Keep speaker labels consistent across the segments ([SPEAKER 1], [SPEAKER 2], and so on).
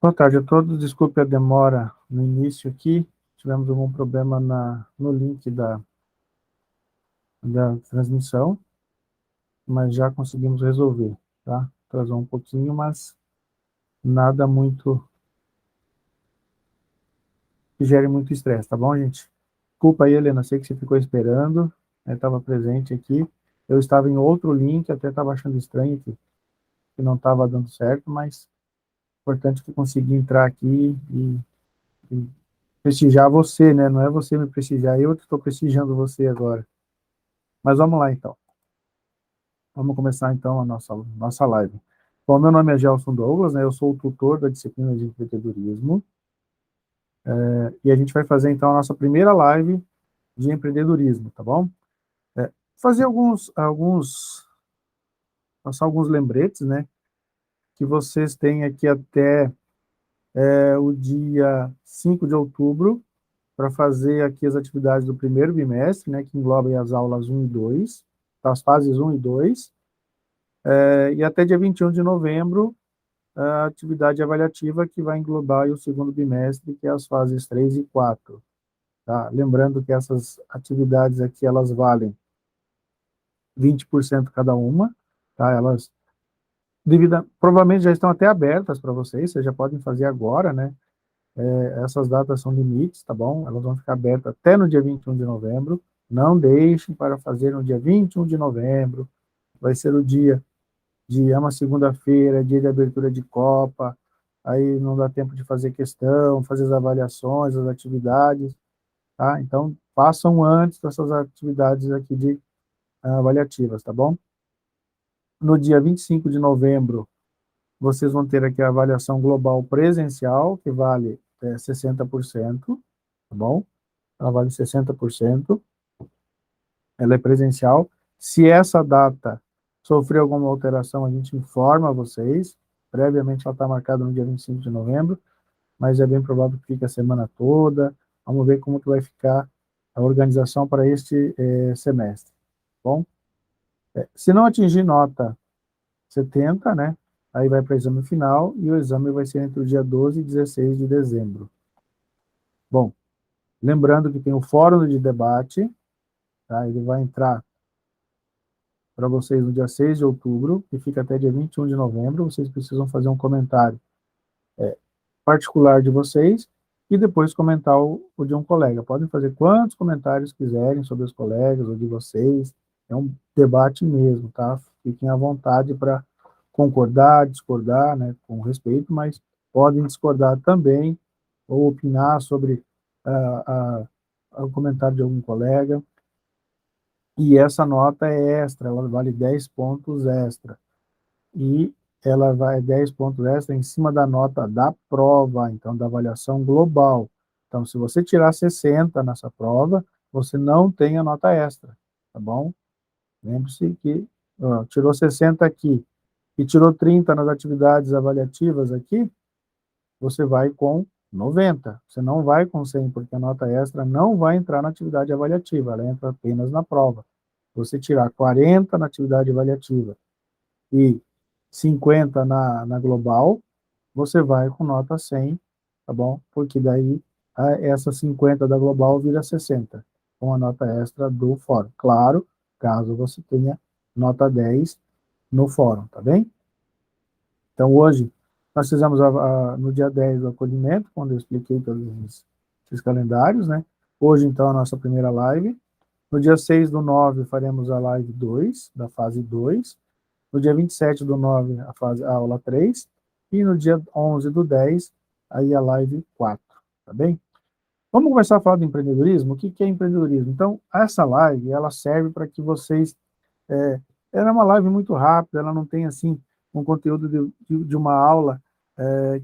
[SPEAKER 1] Boa tarde a todos, desculpe a demora no início aqui, tivemos algum problema no link da transmissão, mas já conseguimos resolver, tá? Atrasou um pouquinho, mas nada muito que gere muito estresse, tá bom, gente? Desculpa aí, Helena, sei que você ficou esperando, estava presente aqui, eu estava em outro link, até estava achando estranho que não estava dando certo, mas importante que consegui entrar aqui e prestigiar você, né? Não é você me prestigiar, eu que estou prestigiando você agora. Mas vamos lá, então. Vamos começar, então, a nossa live. Bom, meu nome é Gelson Douglas, né? Eu sou o tutor da disciplina de empreendedorismo. E a gente vai fazer, então, a nossa primeira live de empreendedorismo, tá bom? Fazer passar alguns lembretes, né? Que vocês têm aqui até o dia 5 de outubro para fazer aqui as atividades do primeiro bimestre, né? Que engloba as aulas 1 e 2, as fases 1 e 2. E até dia 21 de novembro, a atividade avaliativa que vai englobar o segundo bimestre, que é as fases 3 e 4. Tá? Lembrando que essas atividades aqui, elas valem 20% cada uma, tá? Elas provavelmente já estão até abertas para vocês já podem fazer agora, né? Essas datas são limites, tá bom? Elas vão ficar abertas até no dia 21 de novembro. Não deixem para fazer no dia 21 de novembro. Vai ser o dia de uma segunda-feira, dia de abertura de Copa, aí não dá tempo de fazer questão, fazer as avaliações, as atividades, tá? Então, façam antes dessas atividades aqui de avaliativas, tá bom? No dia 25 de novembro, vocês vão ter aqui a avaliação global presencial, que vale 60%, tá bom? Ela vale 60%, ela é presencial. Se essa data sofrer alguma alteração, a gente informa vocês. Previamente ela está marcada no dia 25 de novembro, mas é bem provável que fique a semana toda. Vamos ver como que vai ficar a organização para este semestre. Bom, se não atingir nota 70, né, aí vai para o exame final, e o exame vai ser entre o dia 12 e 16 de dezembro. Bom, lembrando que tem o fórum de debate, tá, ele vai entrar para vocês no dia 6 de outubro, e fica até dia 21 de novembro. Vocês precisam fazer um comentário particular de vocês e depois comentar o de um colega. Podem fazer quantos comentários quiserem sobre os colegas ou de vocês. É um debate mesmo, tá? Fiquem à vontade para concordar, discordar, né, com respeito, mas podem discordar também ou opinar sobre o comentário de algum colega. E essa nota é extra, ela vale 10 pontos extra. E ela vai 10 pontos extra em cima da nota da prova, então da avaliação global. Então, se você tirar 60 nessa prova, você não tem a nota extra, tá bom? Lembre-se que tirou 60 aqui e tirou 30 nas atividades avaliativas aqui, você vai com 90. Você não vai com 100, porque a nota extra não vai entrar na atividade avaliativa, ela entra apenas na prova. Você tirar 40 na atividade avaliativa e 50 na global, você vai com nota 100, tá bom? Porque daí essa 50 da global vira 60, com a nota extra do fórum. Claro, caso você tenha nota 10 no fórum, tá bem? Então, hoje, nós fizemos no dia 10 o acolhimento, quando eu expliquei todos esses calendários, né? Hoje, então, a nossa primeira live. No dia 6 do 9, faremos a live 2, da fase 2. No dia 27 do 9, a aula 3. E no dia 11 do 10, aí a live 4, tá bem? Vamos começar a falar do empreendedorismo? O que é empreendedorismo? Então, essa live, ela serve para que vocês... ela é uma live muito rápida, ela não tem, assim, um conteúdo de uma aula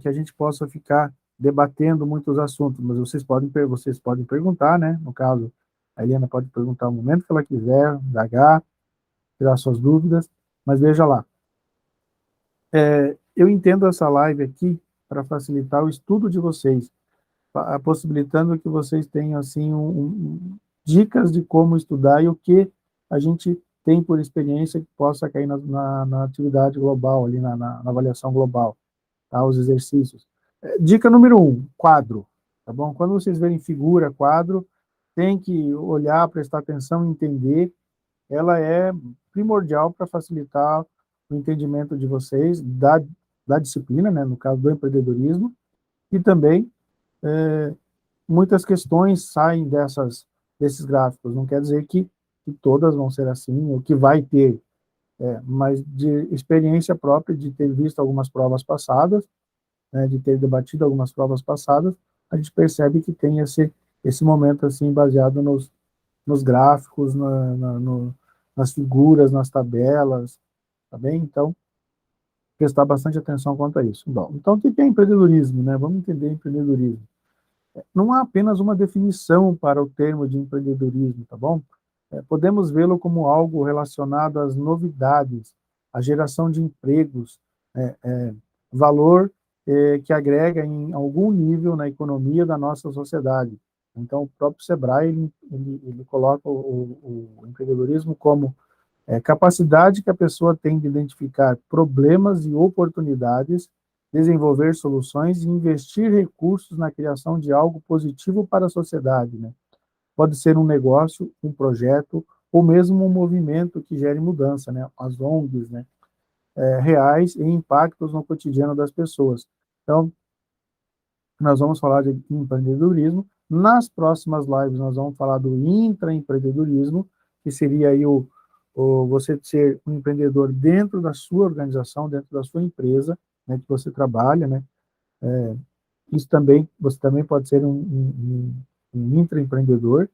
[SPEAKER 1] que a gente possa ficar debatendo muitos assuntos, mas vocês podem perguntar, né? No caso, a Eliana pode perguntar o momento que ela quiser, indagar, tirar suas dúvidas, mas veja lá. Eu entendo essa live aqui para facilitar o estudo de vocês, possibilitando que vocês tenham, assim, dicas de como estudar e o que a gente tem por experiência que possa cair na atividade global, ali na avaliação global, tá? Os exercícios. Dica número 1, quadro, tá bom? Quando vocês verem figura, quadro, tem que olhar, prestar atenção, entender. Ela é primordial para facilitar o entendimento de vocês da disciplina, né, no caso do empreendedorismo, e também muitas questões saem desses gráficos. Não quer dizer que todas vão ser assim, ou que vai ter, mas de experiência própria, de ter visto algumas provas passadas, né, de ter debatido algumas provas passadas, a gente percebe que tem esse momento assim baseado nos gráficos, nas figuras, nas tabelas, tá bem? Então, prestar bastante atenção quanto a isso. Bom, então, o que é empreendedorismo, né? Vamos entender empreendedorismo. Não há apenas uma definição para o termo de empreendedorismo, tá bom? Podemos vê-lo como algo relacionado às novidades, à geração de empregos, valor que agrega em algum nível na economia da nossa sociedade. Então, o próprio Sebrae ele coloca o empreendedorismo como capacidade que a pessoa tem de identificar problemas e oportunidades, desenvolver soluções e investir recursos na criação de algo positivo para a sociedade, né? Pode ser um negócio, um projeto, ou mesmo um movimento que gere mudança, né? As ONGs, né? Reais e impactos no cotidiano das pessoas. Então, nós vamos falar de empreendedorismo. Nas próximas lives, nós vamos falar do intraempreendedorismo, que seria aí você ser um empreendedor dentro da sua organização, dentro da sua empresa, né, que você trabalha, né? Isso também, você também pode ser um intraempreendedor,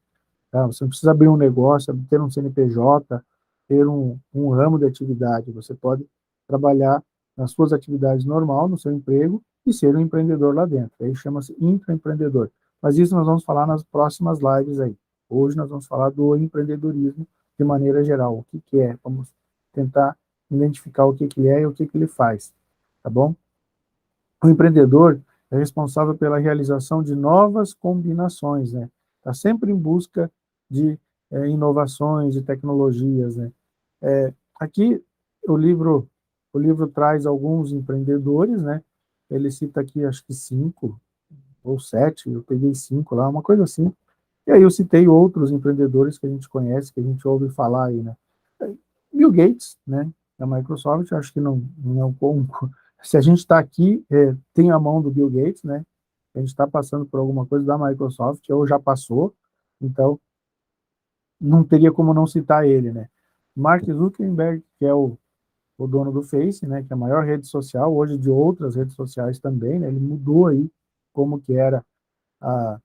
[SPEAKER 1] tá? Você não precisa abrir um negócio, ter um CNPJ, ter um ramo de atividade. Você pode trabalhar nas suas atividades normal, no seu emprego, e ser um empreendedor lá dentro. Aí chama-se intraempreendedor. Mas isso nós vamos falar nas próximas lives aí. Hoje nós vamos falar do empreendedorismo de maneira geral. O que, que é? Vamos tentar identificar o que, que é e o que, que ele faz. Tá bom? O empreendedor é responsável pela realização de novas combinações, né? Está sempre em busca de inovações, de tecnologias, né? Aqui o livro traz alguns empreendedores, né? Ele cita aqui acho que 5 ou 7, eu peguei 5 lá, uma coisa assim. E aí eu citei outros empreendedores que a gente conhece, que a gente ouve falar aí, né? Bill Gates, né? Da Microsoft, acho que não é um pouco. Se a gente está aqui, tem a mão do Bill Gates, né? A gente está passando por alguma coisa da Microsoft, ou já passou, então não teria como não citar ele, né? Mark Zuckerberg, que é o dono do Face, né, que é a maior rede social, hoje de outras redes sociais também, né, ele mudou aí como que era a,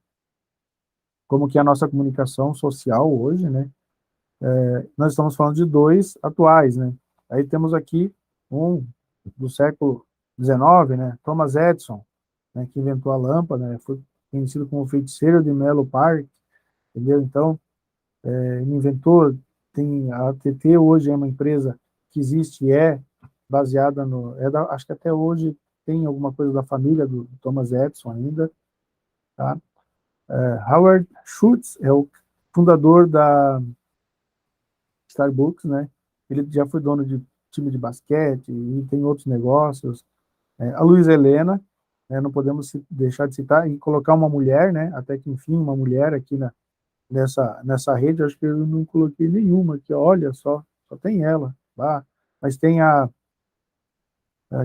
[SPEAKER 1] como que é a nossa comunicação social hoje, né. Nós estamos falando de dois atuais, né. Aí temos aqui um do século XIX, né, Thomas Edison, né, que inventou a lâmpada, né, foi conhecido como o feiticeiro de Menlo Park, entendeu? Então, ele inventou, tem a AT&T hoje é uma empresa que existe e é baseada acho que até hoje tem alguma coisa da família do Thomas Edison ainda, tá? Howard Schultz é o fundador da Starbucks, né? Ele já foi dono de time de basquete e tem outros negócios. A Luiz Helena, né, não podemos deixar de citar e colocar uma mulher, né? Até que enfim uma mulher aqui nessa rede, acho que eu não coloquei nenhuma aqui, olha só tem ela, tá? Mas tem a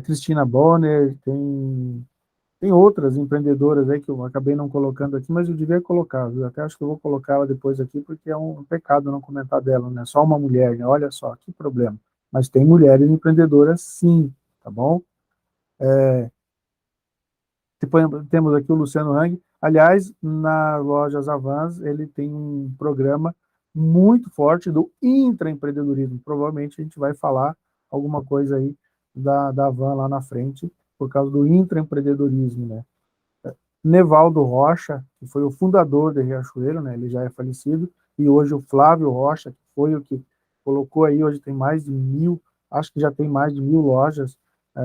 [SPEAKER 1] Cristina Bonner, tem outras empreendedoras aí que eu acabei não colocando aqui, mas eu devia colocar, eu até acho que eu vou colocá-la depois aqui, porque é um pecado não comentar dela, né? Só uma mulher, né? Olha só, que problema. Mas tem mulheres empreendedoras, sim, tá bom? Depois temos aqui o Luciano Hang. Aliás, na Lojas Avans, ele tem um programa muito forte do intraempreendedorismo. Provavelmente a gente vai falar alguma coisa aí da Avan lá na frente, por causa do intraempreendedorismo, né? Nevaldo Rocha, que foi o fundador da Riachuelo, né? Ele já é falecido, e hoje o Flávio Rocha, que foi o que colocou aí, hoje tem mais de 1.000, acho que já tem mais de 1.000 lojas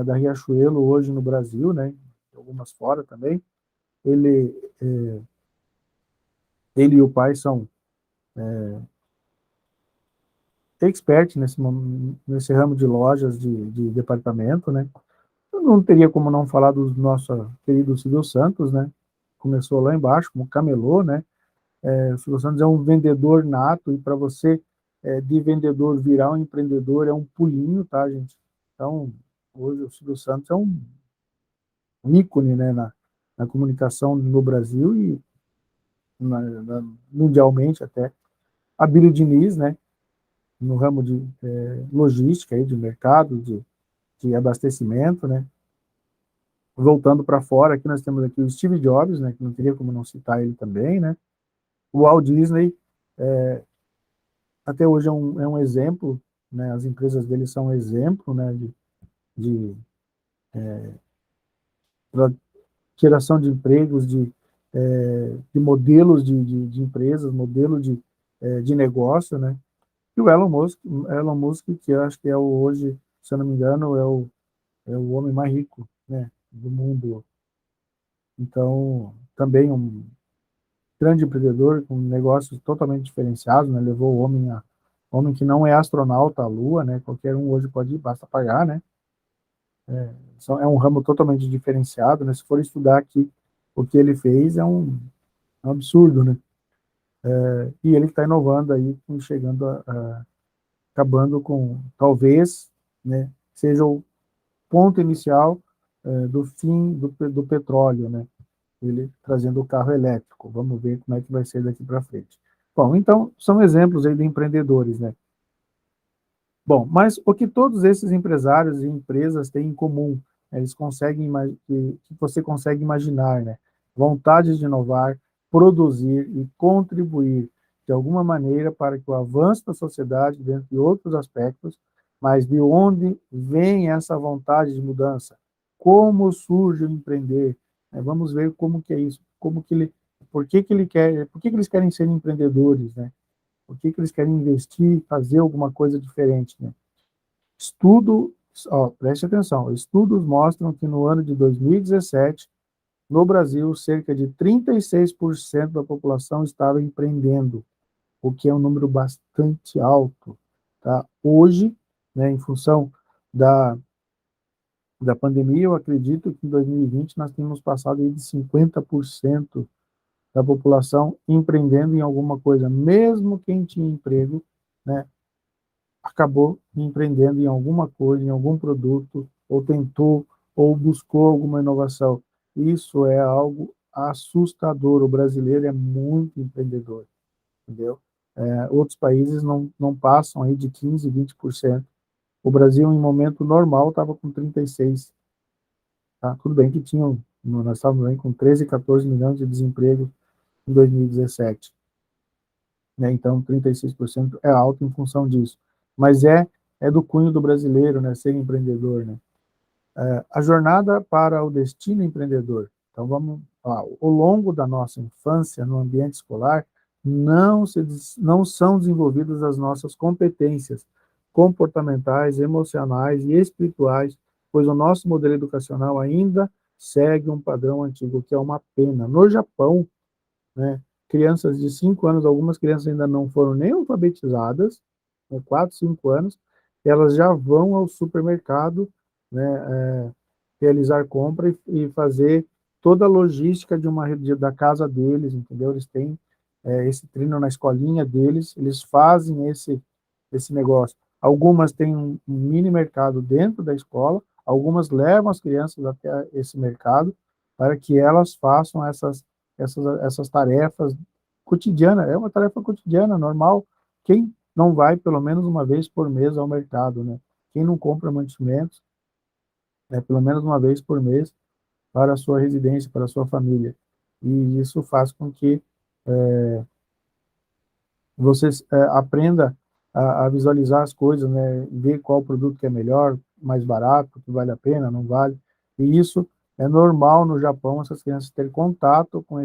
[SPEAKER 1] da Riachuelo hoje no Brasil, né? Algumas fora também. Ele, ele e o pai são experts nesse ramo de lojas de departamento, né? Não teria como não falar do nosso querido Silvio Santos, né? Começou lá embaixo, como camelô, né? O Silvio Santos é um vendedor nato, e para você, de vendedor virar um empreendedor, é um pulinho, tá, gente? Então, hoje o Silvio Santos é um ícone, né, na comunicação no Brasil e mundialmente até. A Bílio Diniz, né, no ramo de logística, aí, de mercado, de abastecimento, né? Voltando para fora, aqui nós temos aqui o Steve Jobs, né, que não teria como não citar ele também, né? O Walt Disney, até hoje é um exemplo, né? As empresas dele são um exemplo, né, de geração de empregos, de modelos de empresas, modelo de negócio, né? E o Elon Musk, que eu acho que é hoje, se eu não me engano, é o homem mais rico, né, do mundo. Então, também um grande empreendedor com negócios totalmente diferenciados, né? Levou o homem que não é astronauta à Lua, né? Qualquer um hoje pode ir, basta pagar, né? É um ramo totalmente diferenciado, né? Se for estudar aqui o que ele fez, é um absurdo, né? E ele está inovando aí, chegando acabando com, talvez, né, seja o ponto inicial do fim do petróleo, né? Ele trazendo o carro elétrico. Vamos ver como é que vai ser daqui para frente. Bom, então, são exemplos aí de empreendedores, né? Bom, mas o que todos esses empresários e empresas têm em comum, eles conseguem, que você consegue imaginar, né? Vontade de inovar, produzir e contribuir de alguma maneira para que o avanço da sociedade, dentre outros aspectos, mas de onde vem essa vontade de mudança? Como surge o empreender? Vamos ver como que é isso, como que por que eles querem ser empreendedores, né? Por que eles querem investir, fazer alguma coisa diferente, né? Estudo, preste atenção, estudos mostram que no ano de 2017, no Brasil, cerca de 36% da população estava empreendendo, o que é um número bastante alto. Tá? Hoje, né, em função da pandemia, eu acredito que em 2020 nós temos passado aí de 50% da população empreendendo em alguma coisa, mesmo quem tinha emprego, né, acabou empreendendo em alguma coisa, em algum produto, ou tentou, ou buscou alguma inovação. Isso é algo assustador. O brasileiro é muito empreendedor, entendeu? Outros países não passam aí de 15%, 20%. O Brasil, em momento normal, estava com 36%. Tá? Tudo bem que nós estávamos aí com 13, 14 milhões de desemprego em 2017. Né? Então, 36% é alto em função disso. Mas é do cunho do brasileiro, né, ser empreendedor, né? A jornada para o destino empreendedor. Então, vamos lá. Ao longo da nossa infância, no ambiente escolar, não são desenvolvidas as nossas competências comportamentais, emocionais e espirituais, pois o nosso modelo educacional ainda segue um padrão antigo, que é uma pena. No Japão, né, crianças de 5 anos, algumas crianças ainda não foram nem alfabetizadas, com 4, 5 anos, elas já vão ao supermercado, né, realizar compra e fazer toda a logística da casa deles, entendeu? Eles têm esse treino na escolinha deles, eles fazem esse negócio. Algumas têm um mini mercado dentro da escola, algumas levam as crianças até esse mercado para que elas façam essas tarefas cotidianas. É uma tarefa cotidiana, normal. Quem não vai pelo menos uma vez por mês ao mercado, né? Quem não compra mantimentos, pelo menos uma vez por mês para a sua residência, para a sua família. E isso faz com que você aprenda a visualizar as coisas, né? Ver qual produto que é melhor, mais barato, que vale a pena, não vale. E isso é normal no Japão, essas crianças terem contato com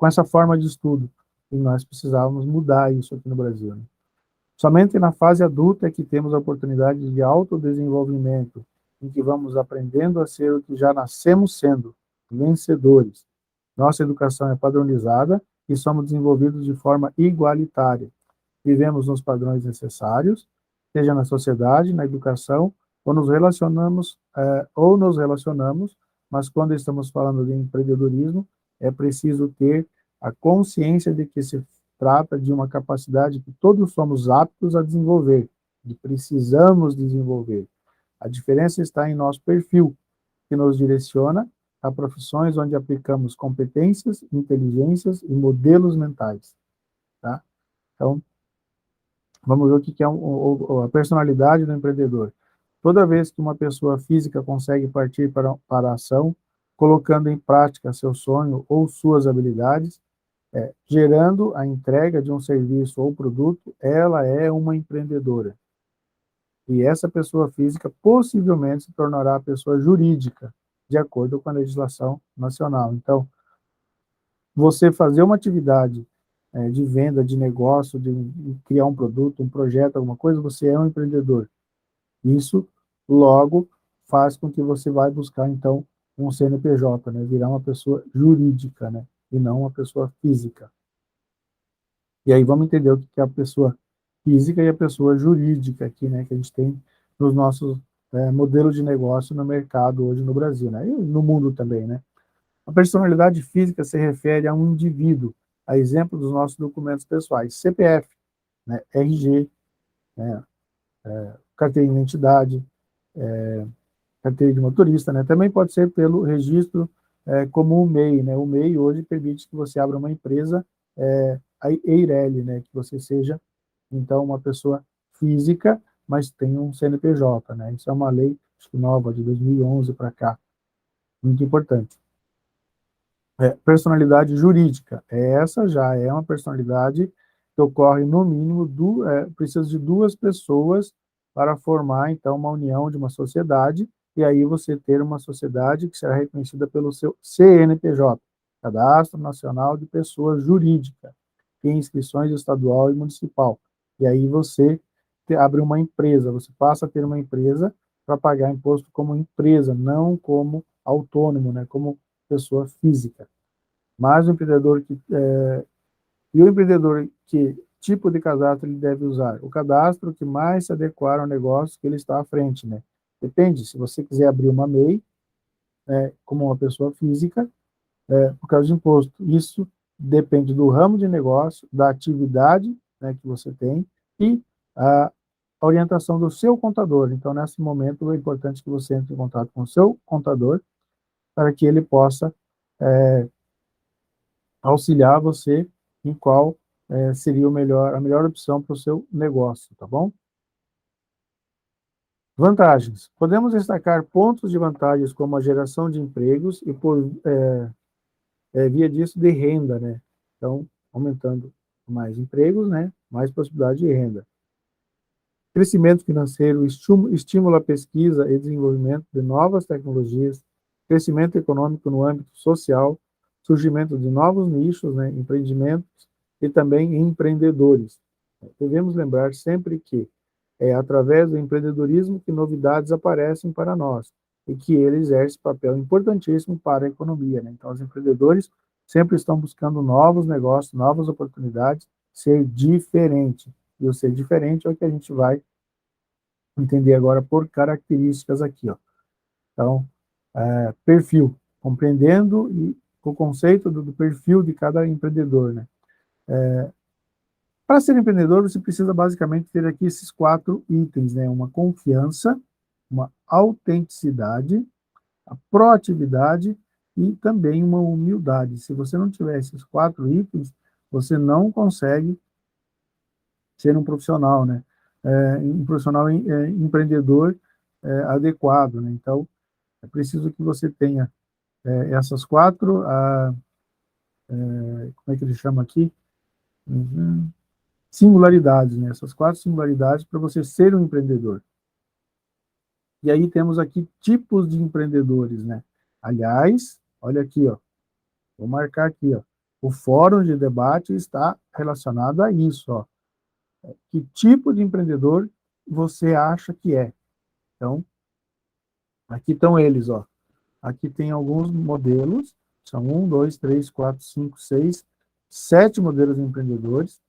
[SPEAKER 1] essa forma de estudo. E nós precisávamos mudar isso aqui no Brasil, né? Somente na fase adulta é que temos a oportunidade de autodesenvolvimento, em que vamos aprendendo a ser o que já nascemos sendo, vencedores. Nossa educação é padronizada e somos desenvolvidos de forma igualitária. Vivemos nos padrões necessários, seja na sociedade, na educação, ou nos relacionamos, mas quando estamos falando de empreendedorismo, é preciso ter a consciência de que se trata de uma capacidade que todos somos aptos a desenvolver, e precisamos desenvolver. A diferença está em nosso perfil, que nos direciona a profissões onde aplicamos competências, inteligências e modelos mentais. Tá? Então, vamos ver o que é a personalidade do empreendedor. Toda vez que uma pessoa física consegue partir para a ação, colocando em prática seu sonho ou suas habilidades, gerando a entrega de um serviço ou produto, ela é uma empreendedora. E essa pessoa física possivelmente se tornará a pessoa jurídica, de acordo com a legislação nacional. Então, você fazer uma atividade de venda, de negócio, de criar um produto, um projeto, alguma coisa, você é um empreendedor. Isso, logo, faz com que você vai buscar, então, um CNPJ, né? Virar uma pessoa jurídica, né? E não uma pessoa física. E aí vamos entender o que é a pessoa física e a pessoa jurídica aqui, né? Que a gente tem nos nossos modelos de negócio no mercado hoje no Brasil, né? E no mundo também, né? A personalidade física se refere a um indivíduo, a exemplo dos nossos documentos pessoais, CPF, né, RG, né, carteira de identidade, carteira de motorista, né, também pode ser pelo registro como o MEI, né, o MEI hoje permite que você abra uma empresa, a EIRELI, né, que você seja, então, uma pessoa física, mas tem um CNPJ, né, isso é uma lei nova de 2011 para cá, muito importante. Personalidade jurídica. Essa já é uma personalidade que ocorre, no mínimo, precisa de duas pessoas para formar, então, uma união de uma sociedade, e aí você ter uma sociedade que será reconhecida pelo seu CNPJ, Cadastro Nacional de Pessoa Jurídica, tem inscrições estadual e municipal. E aí você abre uma empresa, você passa a ter uma empresa para pagar imposto como empresa, não como autônomo, né, como pessoa física. Mas o empreendedor que tipo de cadastro ele deve usar? O cadastro que mais se adequar ao negócio que ele está à frente, né? Depende, se você quiser abrir uma MEI, como uma pessoa física, por causa de imposto. Isso depende do ramo de negócio, da atividade, né, que você tem e a orientação do seu contador. Então, nesse momento, é importante que você entre em contato com o seu contador para que ele possa auxiliar você em qual seria a melhor opção para o seu negócio, tá bom? Vantagens. Podemos destacar pontos de vantagens como a geração de empregos e, por via disso, de renda, né? Então, aumentando mais empregos, né? Mais possibilidade de renda. Crescimento financeiro, estímulo à pesquisa e desenvolvimento de novas tecnologias, crescimento econômico no âmbito social, surgimento de novos nichos, né, empreendimentos e também empreendedores. Devemos lembrar sempre que é através do empreendedorismo que novidades aparecem para nós e que ele exerce papel importantíssimo para a economia, né? Então, os empreendedores sempre estão buscando novos negócios, novas oportunidades, ser diferente. E o ser diferente é o que a gente vai entender agora por características aqui, ó. Então, perfil, compreendendo o conceito do perfil de cada empreendedor, né? Para ser empreendedor, você precisa basicamente ter aqui esses 4 itens, né? Uma confiança, uma autenticidade, a proatividade e também uma humildade. Se você não tiver esses 4 itens, você não consegue ser um profissional, né? Um profissional empreendedor adequado, né? Então, é preciso que você tenha essas 4, como é que ele chama aqui? Singularidades, né? Essas 4 singularidades para você ser um empreendedor. E aí temos aqui tipos de empreendedores, né? Aliás, olha aqui, ó. Vou marcar aqui, ó. O fórum de debate está relacionado a isso, ó. Que tipo de empreendedor você acha que é? Então, aqui estão eles, ó. Aqui tem alguns modelos, são 1, 2, 3, 4, 5, 6, 7 modelos de empreendedores.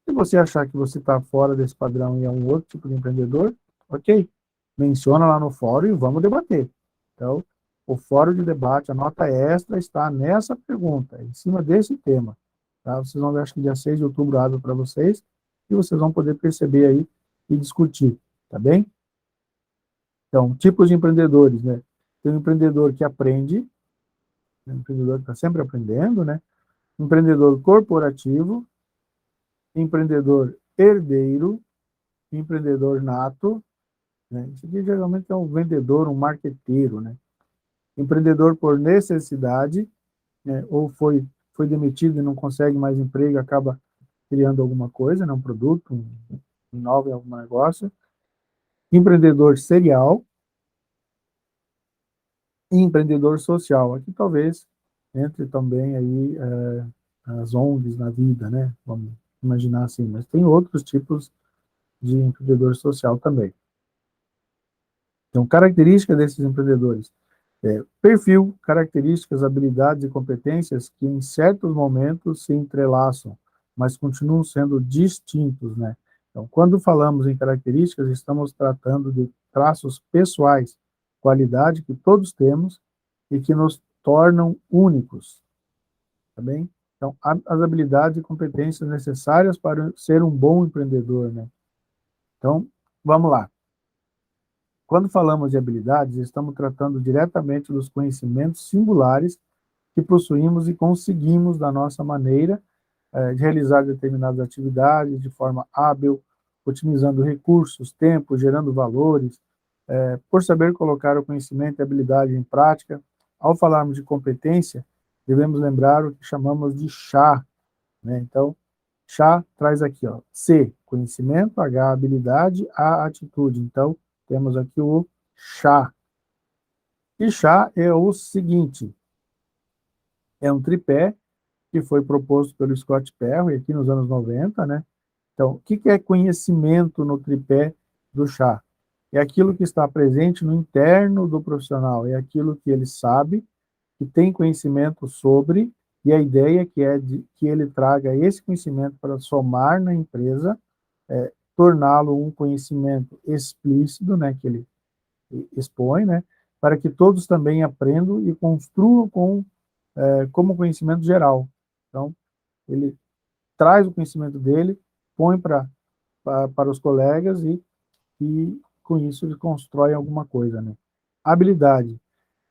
[SPEAKER 1] Se você achar que você está fora desse padrão e é um outro tipo de empreendedor, ok, menciona lá no fórum e vamos debater. Então, o fórum de debate, a nota extra está nessa pergunta, em cima desse tema. Tá? Vocês vão ver, acho que dia 6 de outubro abre para vocês, e vocês vão poder perceber aí e discutir, tá bem? Então, tipos de empreendedores, né? Tem um empreendedor que aprende, um empreendedor que está sempre aprendendo, né? Empreendedor corporativo, empreendedor herdeiro, empreendedor nato, né? Isso aqui geralmente é um vendedor, um marqueteiro, né? Empreendedor por necessidade, né? Ou foi demitido e não consegue mais emprego, acaba criando alguma coisa, né? Um produto, inova em algum negócio. Empreendedor serial e empreendedor social. Aqui talvez entre também aí as ONGs na vida, né? Vamos imaginar assim, mas tem outros tipos de empreendedor social também. Então, características desses empreendedores. Perfil, características, habilidades e competências que em certos momentos se entrelaçam, mas continuam sendo distintos, né? Então, quando falamos em características, estamos tratando de traços pessoais, qualidade que todos temos e que nos tornam únicos, tá bem? Então, as habilidades e competências necessárias para ser um bom empreendedor, né? Então, vamos lá. Quando falamos de habilidades, estamos tratando diretamente dos conhecimentos singulares que possuímos e conseguimos da nossa maneira de realizar determinadas atividades de forma hábil, otimizando recursos, tempo, gerando valores, por saber colocar o conhecimento e habilidade em prática. Ao falarmos de competência, devemos lembrar o que chamamos de chá, né? Então, chá traz aqui, ó, C, conhecimento, H, habilidade, A, atitude. Então, temos aqui o chá. E chá é o seguinte, é um tripé que foi proposto pelo Scott Perry aqui nos anos 90, né? Então, o que é conhecimento no tripé do chá? É aquilo que está presente no interno do profissional, é aquilo que ele sabe, que tem conhecimento sobre, e a ideia que é de que ele traga esse conhecimento para somar na empresa, torná-lo um conhecimento explícito, né, que ele expõe, né, para que todos também aprendam e construam como conhecimento geral. Então, ele traz o conhecimento dele, põe para os colegas e com isso ele constrói alguma coisa, né? Habilidade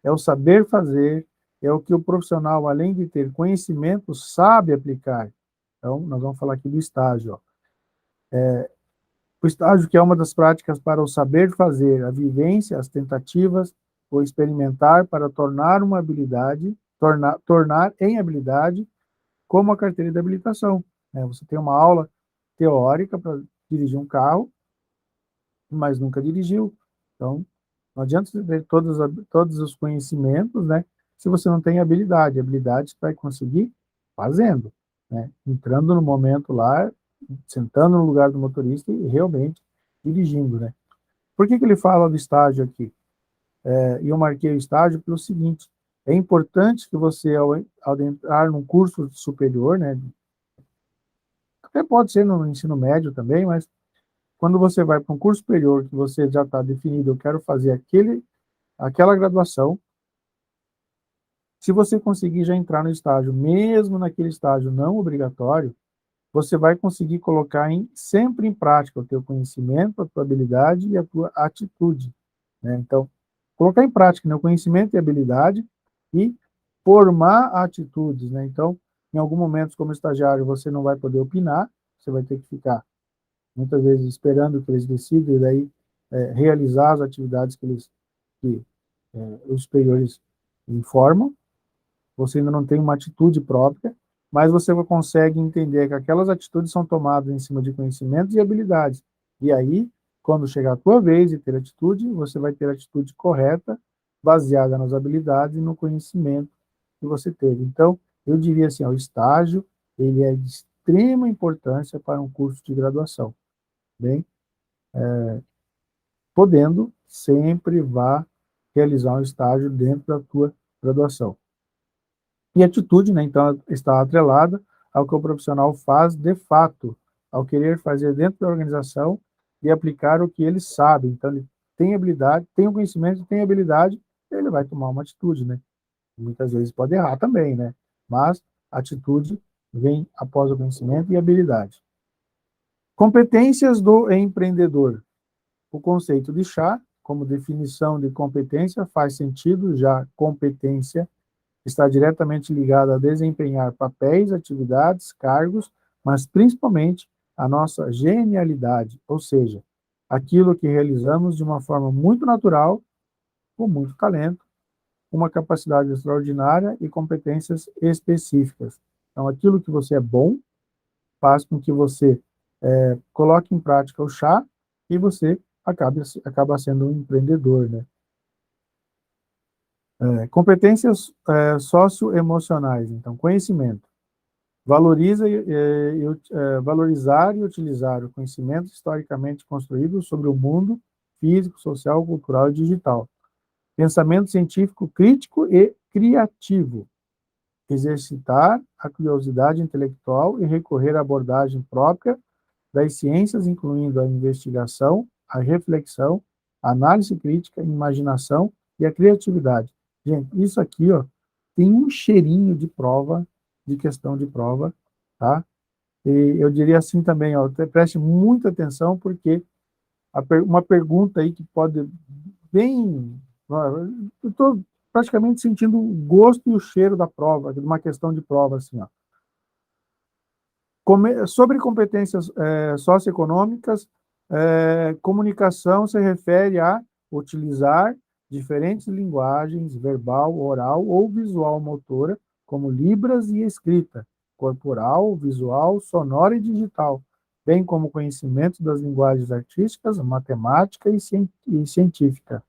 [SPEAKER 1] é o saber fazer, é o que o profissional, além de ter conhecimento, sabe aplicar. Então, nós vamos falar aqui do estágio. Ó. O estágio que é uma das práticas para o saber fazer, a vivência, as tentativas, o experimentar para tornar uma habilidade, tornar em habilidade, como a carteira de habilitação. Né? Você tem uma aula teórica para dirigir um carro, mas nunca dirigiu. Então, não adianta você ter todos os conhecimentos, né? Se você não tem habilidade. Habilidade você vai conseguir fazendo, né? Entrando no momento lá, sentando no lugar do motorista e realmente dirigindo, né? Por que ele fala do estágio aqui? E eu marquei o estágio pelo seguinte, é importante que você, ao entrar num curso superior, né? Até pode ser no ensino médio também, mas quando você vai para um curso superior, que você já está definido, eu quero fazer aquela graduação, se você conseguir já entrar no estágio, mesmo naquele estágio não obrigatório, você vai conseguir colocar sempre em prática o teu conhecimento, a tua habilidade e a tua atitude. Né? Então, colocar em prática, né, o conhecimento e a habilidade e formar atitudes. Né? Então, em algum momento, como estagiário, você não vai poder opinar, você vai ter que ficar, muitas vezes, esperando que eles decidam e daí realizar as atividades que os superiores informam, você ainda não tem uma atitude própria, mas você consegue entender que aquelas atitudes são tomadas em cima de conhecimentos e habilidades. E aí, quando chegar a tua vez de ter atitude, você vai ter a atitude correta, baseada nas habilidades e no conhecimento que você teve. Então, eu diria assim, o estágio, ele é de extrema importância para um curso de graduação. Bem, podendo, sempre vá realizar um estágio dentro da tua graduação. E atitude, né, então, está atrelada ao que o profissional faz de fato ao querer fazer dentro da organização e aplicar o que ele sabe. Então, ele tem habilidade, tem o conhecimento, tem habilidade, ele vai tomar uma atitude, né? Muitas vezes pode errar também, né? Mas a atitude vem após o conhecimento e habilidade. Competências do empreendedor. O conceito de chá, como definição de competência, faz sentido, já competência está diretamente ligada a desempenhar papéis, atividades, cargos, mas principalmente a nossa genialidade, ou seja, aquilo que realizamos de uma forma muito natural, com muito talento, uma capacidade extraordinária e competências específicas. Então, aquilo que você é bom faz com que você coloque em prática o chá e você acaba sendo um empreendedor, né? Competências socioemocionais, então, conhecimento. Valorizar e utilizar o conhecimento historicamente construído sobre o mundo físico, social, cultural e digital. Pensamento científico crítico e criativo. Exercitar a curiosidade intelectual e recorrer à abordagem própria das ciências, incluindo a investigação, a reflexão, a análise crítica, a imaginação e a criatividade. Gente, isso aqui, ó, tem um cheirinho de prova, de questão de prova, tá? E eu diria assim também, ó, preste muita atenção, porque uma pergunta aí que pode bem... Eu estou praticamente sentindo o gosto e o cheiro da prova, de uma questão de prova, assim, ó. Sobre competências socioeconômicas, comunicação se refere a utilizar diferentes linguagens, verbal, oral ou visual motora, como libras e escrita, corporal, visual, sonora e digital, bem como conhecimento das linguagens artísticas, matemática e científica.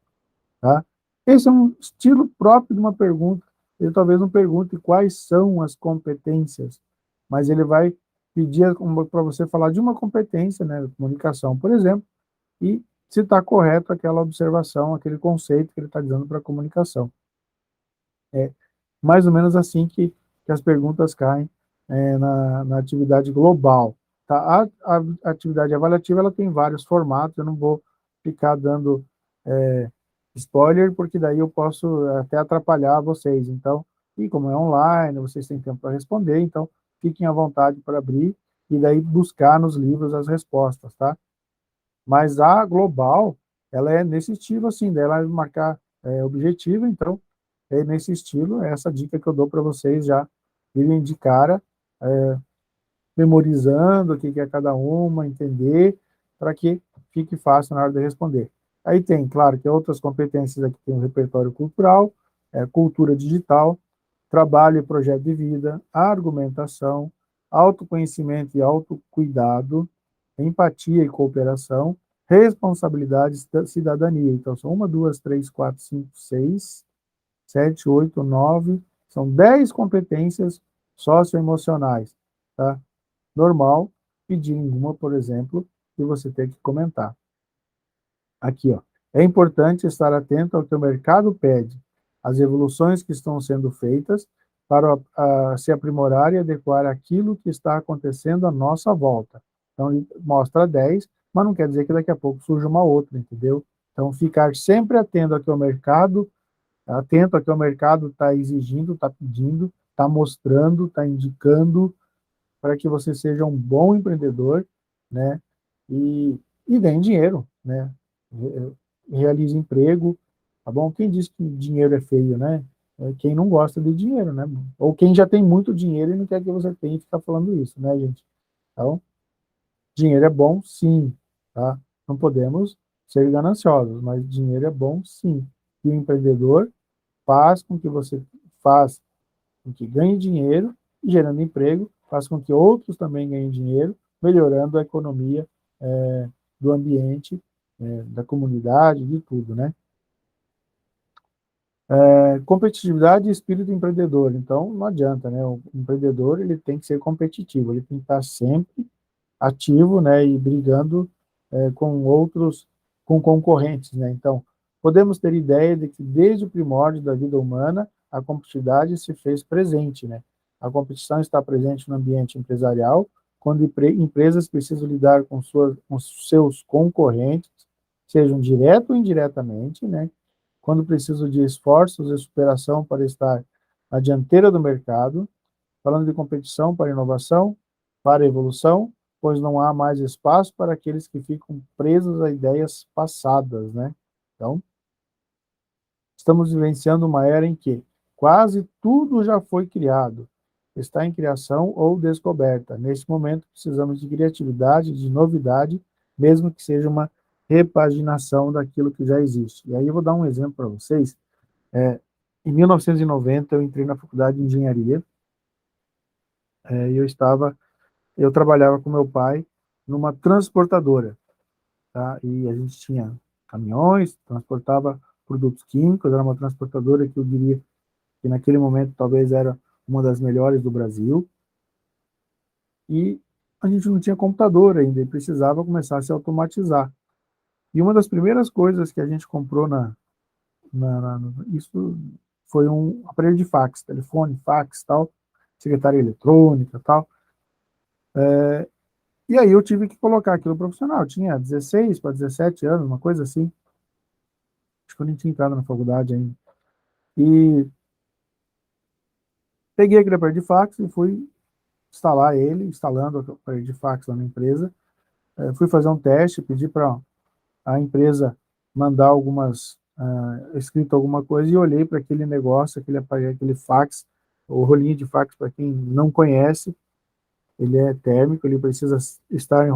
[SPEAKER 1] Tá? Esse é um estilo próprio de uma pergunta. Ele talvez não pergunte quais são as competências, mas ele vai pedir para você falar de uma competência, né, comunicação, por exemplo, e se está correto aquela observação, aquele conceito que ele está dizendo para a comunicação. É mais ou menos assim que as perguntas caem na atividade global. Tá? A atividade avaliativa ela tem vários formatos, eu não vou ficar dando spoiler, porque daí eu posso até atrapalhar vocês. Então, e como é online, vocês têm tempo para responder, então fiquem à vontade para abrir e daí buscar nos livros as respostas, tá? Mas a global, ela é nesse estilo assim, dela marcar objetivo, então é nesse estilo, é essa dica que eu dou para vocês já irem de cara, memorizando o que é cada uma, entender, para que fique fácil na hora de responder. Aí tem, claro, que outras competências aqui tem o repertório cultural, cultura digital, trabalho e projeto de vida, argumentação, autoconhecimento e autocuidado, empatia e cooperação, responsabilidade e cidadania. Então, são 1, 2, 3, 4, 5, 6, 7, 8, 9, são 10 competências socioemocionais, tá? Normal, pedir uma, por exemplo, que você tem que comentar. Aqui, ó. É importante estar atento ao que o mercado pede, às evoluções que estão sendo feitas para se aprimorar e adequar aquilo que está acontecendo à nossa volta. Então, ele mostra 10, mas não quer dizer que daqui a pouco surja uma outra, entendeu? Então, ficar sempre atento ao que o mercado está exigindo, está pedindo, está mostrando, está indicando, para que você seja um bom empreendedor, né? E ganhe dinheiro, né? Realize emprego, tá bom? Quem diz que dinheiro é feio, né? É quem não gosta de dinheiro, né? Ou quem já tem muito dinheiro e não quer que você tenha e ficar falando isso, né, gente? Então, dinheiro é bom, sim, tá? Não podemos ser gananciosos, mas dinheiro é bom, sim. E o empreendedor faz com que você faz com que ganhe dinheiro, gerando emprego, faz com que outros também ganhem dinheiro, melhorando a economia do ambiente, da comunidade, de tudo, né? Competitividade e espírito empreendedor. Então, não adianta, né? O empreendedor, ele tem que ser competitivo, ele tem que estar sempre ativo, né? E brigando com outros, com concorrentes, né? Então, podemos ter ideia de que desde o primórdio da vida humana, a competitividade se fez presente, né? A competição está presente no ambiente empresarial, quando empresas precisam lidar com seus concorrentes, sejam direto ou indiretamente, né? Quando precisam de esforços e superação para estar à dianteira do mercado, falando de competição para inovação, para evolução, pois não há mais espaço para aqueles que ficam presos a ideias passadas, né? Então, estamos vivenciando uma era em que quase tudo já foi criado, está em criação ou descoberta. Neste momento, precisamos de criatividade, de novidade, mesmo que seja uma repaginação daquilo que já existe. E aí eu vou dar um exemplo para vocês. Em 1990, eu entrei na faculdade de engenharia, e eu trabalhava com meu pai numa transportadora, tá? E a gente tinha caminhões, transportava produtos químicos, era uma transportadora que eu diria que naquele momento talvez era uma das melhores do Brasil, e a gente não tinha computador ainda, e precisava começar a se automatizar. E uma das primeiras coisas que a gente comprou isso foi um aparelho de fax, telefone, fax, tal, secretária eletrônica, tal. E aí eu tive que colocar aquilo profissional. Eu tinha 16 para 17 anos, uma coisa assim. Acho que eu nem tinha entrado na faculdade ainda. E peguei aquele aparelho de fax e fui instalar ele, instalando o aparelho de fax lá na empresa. Fui fazer um teste, pedi para a empresa mandar escrito alguma coisa, e olhei para aquele negócio, aquele aparelho, aquele fax, o rolinho de fax, para quem não conhece, ele é térmico, ele precisa estar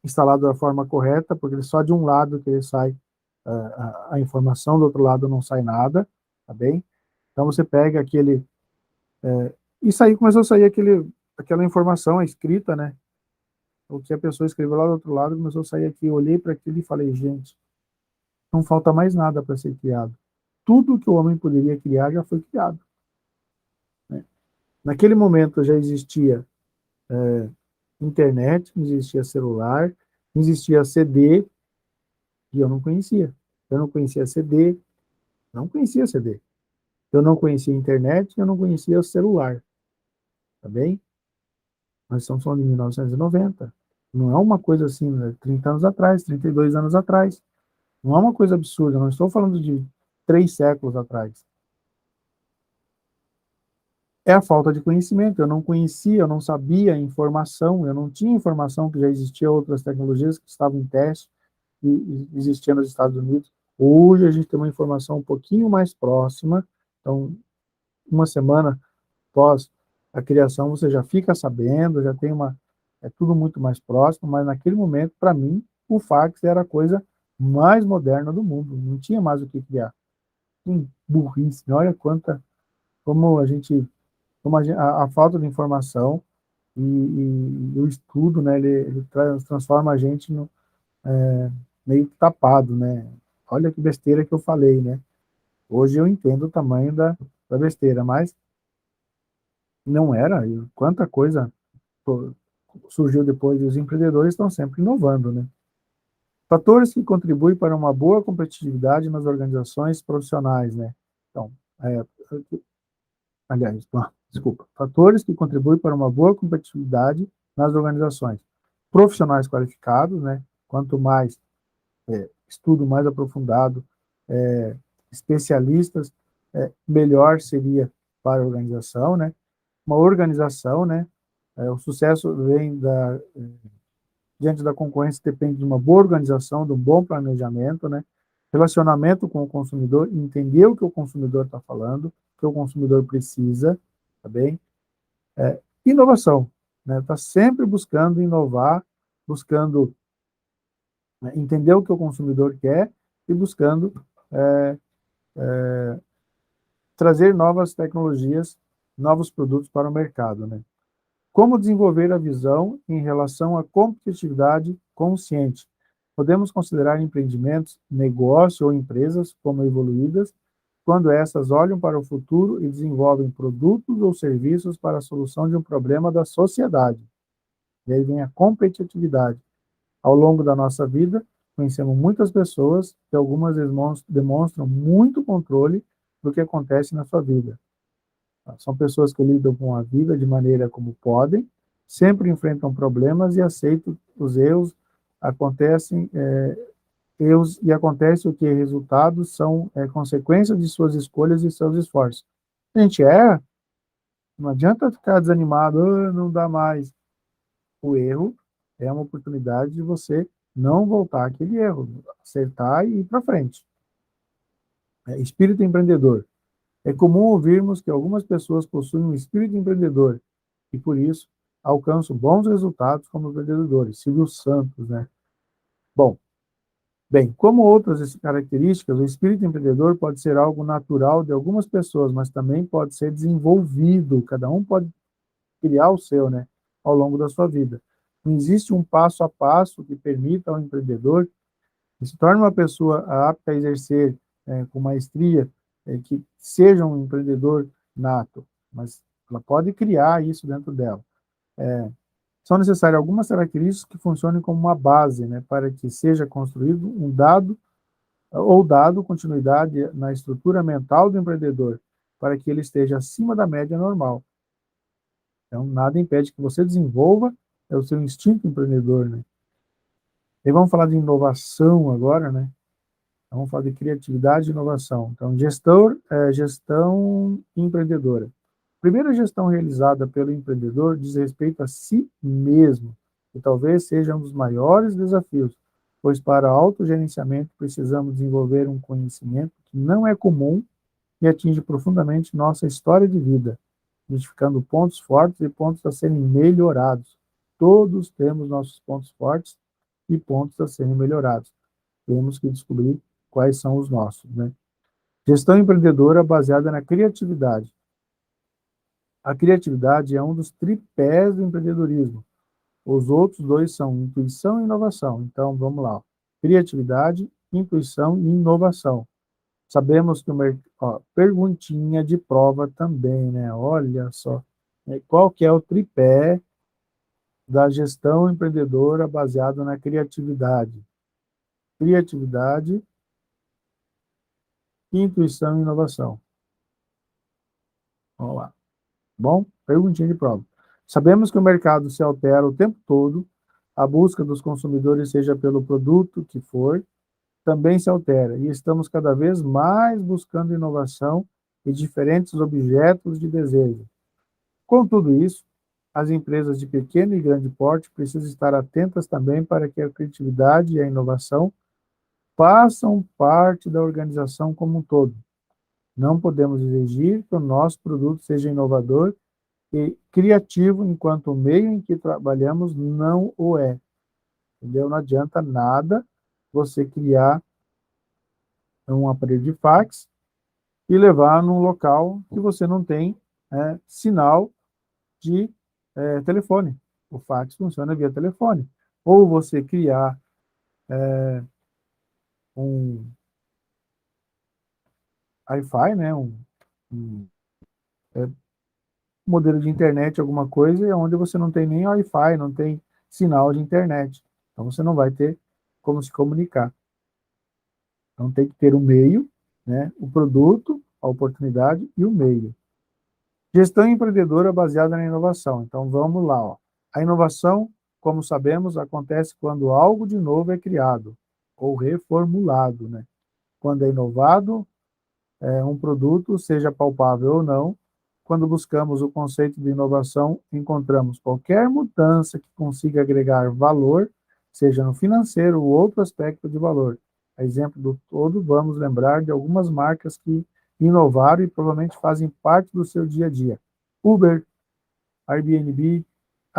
[SPEAKER 1] instalado da forma correta, porque ele só de um lado que ele sai a informação, do outro lado não sai nada, tá bem? Então você pega aquele... Isso aí começou a sair aquela informação escrita, né? O que a pessoa escreveu lá do outro lado começou a sair aqui. Eu olhei para aquilo e falei, gente, não falta mais nada para ser criado. Tudo que o homem poderia criar já foi criado, né? Naquele momento já existia internet, existia celular, existia CD, e eu não conhecia. Eu não conhecia CD, não conhecia CD. Eu não conhecia internet, eu não conhecia celular, tá bem? Nós estamos falando de 1990. Não é uma coisa assim, né? 30 anos atrás, 32 anos atrás. Não é uma coisa absurda, não estou falando de 3 séculos atrás. É a falta de conhecimento. Eu não conhecia, eu não sabia a informação, eu não tinha informação que já existia outras tecnologias que estavam em teste e existiam nos Estados Unidos. Hoje a gente tem uma informação um pouquinho mais próxima, então uma semana após a criação você já fica sabendo, já tem é tudo muito mais próximo, mas naquele momento, para mim, o fax era a coisa mais moderna do mundo, não tinha mais o que criar. Burrice, olha como a gente, a falta de informação e o estudo, né, ele transforma a gente meio tapado, né? Olha que besteira que eu falei, né? Hoje eu entendo o tamanho da besteira, mas não era. Quanta coisa surgiu depois, e os empreendedores estão sempre inovando, né? Fatores que contribuem para uma boa competitividade nas organizações profissionais, né? Então, aliás, desculpa. Fatores que contribuem para uma boa competitividade nas organizações. Profissionais qualificados, né? Quanto mais estudo mais aprofundado, especialistas, melhor seria para a organização, né? Uma organização, né? O sucesso vem diante da concorrência, depende de uma boa organização, de um bom planejamento, né? Relacionamento com o consumidor, entender o que o consumidor está falando, o que o consumidor precisa, tá bem? Inovação, né? Está sempre buscando inovar, buscando entender o que o consumidor quer e buscando trazer novas tecnologias, novos produtos para o mercado, né? Como desenvolver a visão em relação à competitividade consciente? Podemos considerar empreendimentos, negócio ou empresas como evoluídas quando essas olham para o futuro e desenvolvem produtos ou serviços para a solução de um problema da sociedade. E aí vem a competitividade. Ao longo da nossa vida, conhecemos muitas pessoas que algumas demonstram muito controle do que acontece na sua vida. São pessoas que lidam com a vida de maneira como podem, sempre enfrentam problemas e aceitam os erros, acontecem erros e acontece o que resultados são consequências de suas escolhas e seus esforços. A gente erra, não adianta ficar desanimado, não dá mais. O erro é uma oportunidade de você não voltar àquele erro, acertar e ir para frente. Espírito empreendedor. É comum ouvirmos que algumas pessoas possuem um espírito empreendedor e, por isso, alcançam bons resultados como empreendedores. Silvio Santos, né? Bom, bem, como outras características, o espírito empreendedor pode ser algo natural de algumas pessoas, mas também pode ser desenvolvido. Cada um pode criar o seu, né, ao longo da sua vida. Não existe um passo a passo que permita ao empreendedor que se torne uma pessoa apta a exercer com maestria, que seja um empreendedor nato, mas ela pode criar isso dentro dela. São necessárias algumas características que funcionem como uma base, né, para que seja construído um dado continuidade na estrutura mental do empreendedor, para que ele esteja acima da média normal. Então, nada impede que você desenvolva o seu instinto empreendedor, né? E vamos falar de inovação agora, né? Vamos falar de criatividade e inovação. Então, gestão empreendedora. A primeira gestão realizada pelo empreendedor diz respeito a si mesmo, e talvez seja um dos maiores desafios, pois para autogerenciamento precisamos desenvolver um conhecimento que não é comum e atinge profundamente nossa história de vida, identificando pontos fortes e pontos a serem melhorados. Todos temos nossos pontos fortes e pontos a serem melhorados. Temos que descobrir quais são os nossos, né? Gestão empreendedora baseada na criatividade. A criatividade é um dos tripés do empreendedorismo. Os outros dois são intuição e inovação. Então, vamos lá. Criatividade, intuição e inovação. Sabemos que perguntinha de prova também, né? Olha só. Qual que é o tripé da gestão empreendedora baseada na criatividade? Criatividade, intuição e inovação. Vamos lá. Bom, perguntinha de prova. Sabemos que o mercado se altera o tempo todo, a busca dos consumidores, seja pelo produto que for, também se altera, e estamos cada vez mais buscando inovação e diferentes objetos de desejo. Com tudo isso, as empresas de pequeno e grande porte precisam estar atentas também para que a criatividade e a inovação façam parte da organização como um todo. Não podemos exigir que o nosso produto seja inovador e criativo enquanto o meio em que trabalhamos não o é. Entendeu? Não adianta nada você criar um aparelho de fax e levar num local que você não tem sinal de telefone. O fax funciona via telefone. Ou você criar um Wi-Fi, né, um modelo de internet, alguma coisa, onde você não tem nem Wi-Fi, não tem sinal de internet. Então, você não vai ter como se comunicar. Então, tem que ter o meio, né, o produto, a oportunidade e o meio. Gestão empreendedora baseada na inovação. Então, vamos lá. Ó. A inovação, como sabemos, acontece quando algo de novo é criado ou reformulado. Né? Quando é inovado, um produto, seja palpável ou não, quando buscamos o conceito de inovação, encontramos qualquer mudança que consiga agregar valor, seja no financeiro ou outro aspecto de valor. A exemplo do todo, vamos lembrar de algumas marcas que inovaram e provavelmente fazem parte do seu dia a dia. Uber, Airbnb,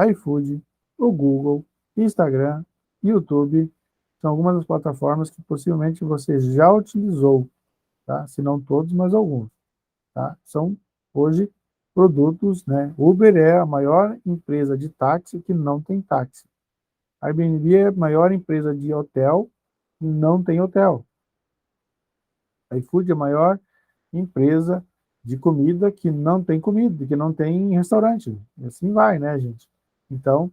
[SPEAKER 1] iFood, o Google, Instagram, YouTube, são algumas das plataformas que possivelmente você já utilizou, tá? Se não todos, mas alguns. Tá? São, hoje, produtos, né? Uber é a maior empresa de táxi que não tem táxi. Airbnb é a maior empresa de hotel que não tem hotel. iFood é a maior empresa de comida que não tem comida, que não tem restaurante. E assim vai, né, gente? Então,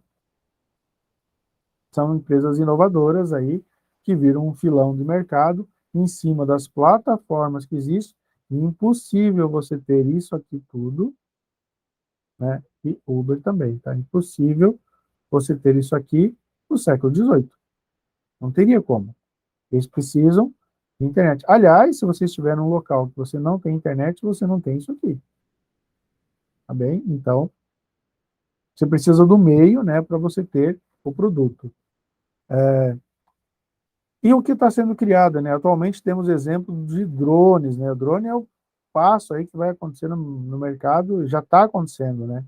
[SPEAKER 1] são empresas inovadoras aí que viram um filão de mercado em cima das plataformas que existem. Impossível você ter isso aqui tudo, né, e Uber também, tá? Impossível você ter isso aqui no século XVIII. Não teria como. Eles precisam de internet. Aliás, se você estiver num local que você não tem internet, você não tem isso aqui. Tá bem? Então, você precisa do meio, né, para você ter o produto. E o que está sendo criado, né? Atualmente temos exemplos de drones, né? O drone é o passo aí que vai acontecer no mercado, já está acontecendo, né?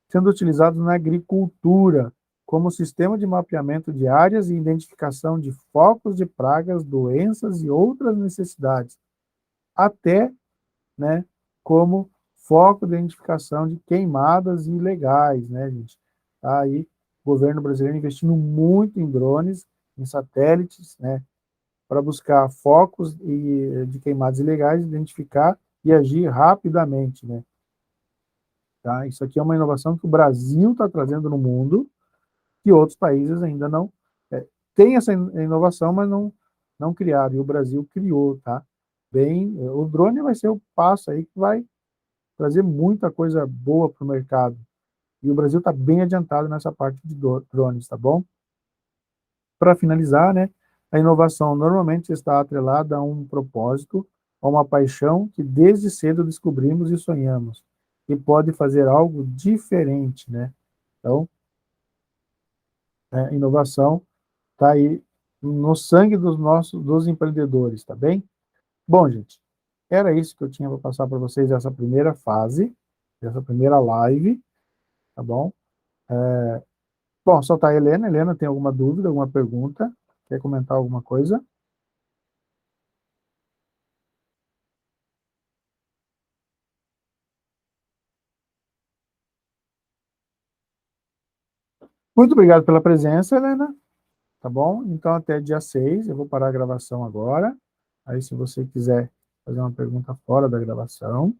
[SPEAKER 1] Sendo utilizados na agricultura como sistema de mapeamento de áreas e identificação de focos de pragas, doenças e outras necessidades, até, né, como foco de identificação de queimadas ilegais, né, gente? Tá aí o governo brasileiro investindo muito em drones, em satélites, né, para buscar focos de queimadas ilegais, identificar e agir rapidamente, né? Tá? Isso aqui é uma inovação que o Brasil está trazendo no mundo, que outros países ainda não têm essa inovação, mas não criaram, e o Brasil criou, tá? Bem, o drone vai ser o passo aí que vai trazer muita coisa boa para o mercado, e o Brasil está bem adiantado nessa parte de drones, tá bom? Para finalizar, né, a inovação normalmente está atrelada a um propósito, a uma paixão que desde cedo descobrimos e sonhamos, e pode fazer algo diferente, né? Então, inovação está aí no sangue dos empreendedores, tá bem? Bom, gente, era isso que eu tinha para passar para vocês essa primeira fase, essa primeira live, tá bom? Bom, só tá a Helena. Helena, tem alguma dúvida, alguma pergunta? Quer comentar alguma coisa? Muito obrigado pela presença, Helena. Tá bom? Então, até dia 6, eu vou parar a gravação agora. Aí, se você quiser fazer uma pergunta fora da gravação,